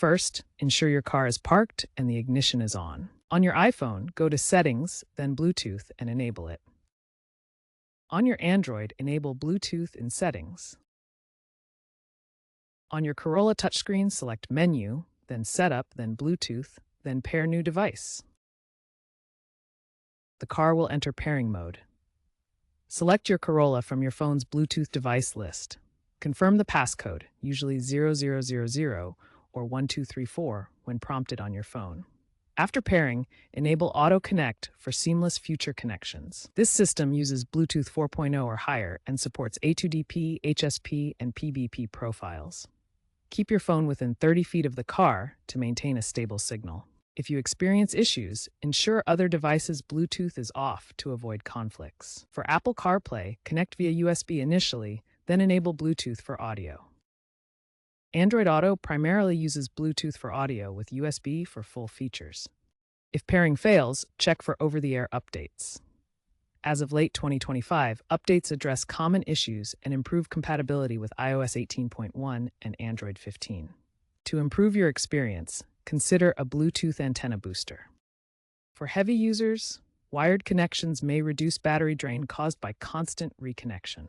First, ensure your car is parked and the ignition is on. On your iPhone, go to Settings, then Bluetooth, and enable it. On your Android, enable Bluetooth in Settings. On your Corolla touchscreen, select Menu, then Setup, then Bluetooth, then Pair New Device. The car will enter pairing mode. Select your Corolla from your phone's Bluetooth device list. Confirm the passcode, usually 0000 or 1234, when prompted on your phone. After pairing, enable Auto Connect for seamless future connections. This system uses Bluetooth 4.0 or higher and supports A2DP, HSP, and PBP profiles. Keep your phone within 30 feet of the car to maintain a stable signal. If you experience issues, ensure other devices' Bluetooth is off to avoid conflicts. For Apple CarPlay, connect via USB initially, then enable Bluetooth for audio. Android Auto primarily uses Bluetooth for audio with USB for full features. If pairing fails, check for over-the-air updates. As of late 2025, updates address common issues and improve compatibility with iOS 18.1 and Android 15. To improve your experience, consider a Bluetooth antenna booster. For heavy users, wired connections may reduce battery drain caused by constant reconnection.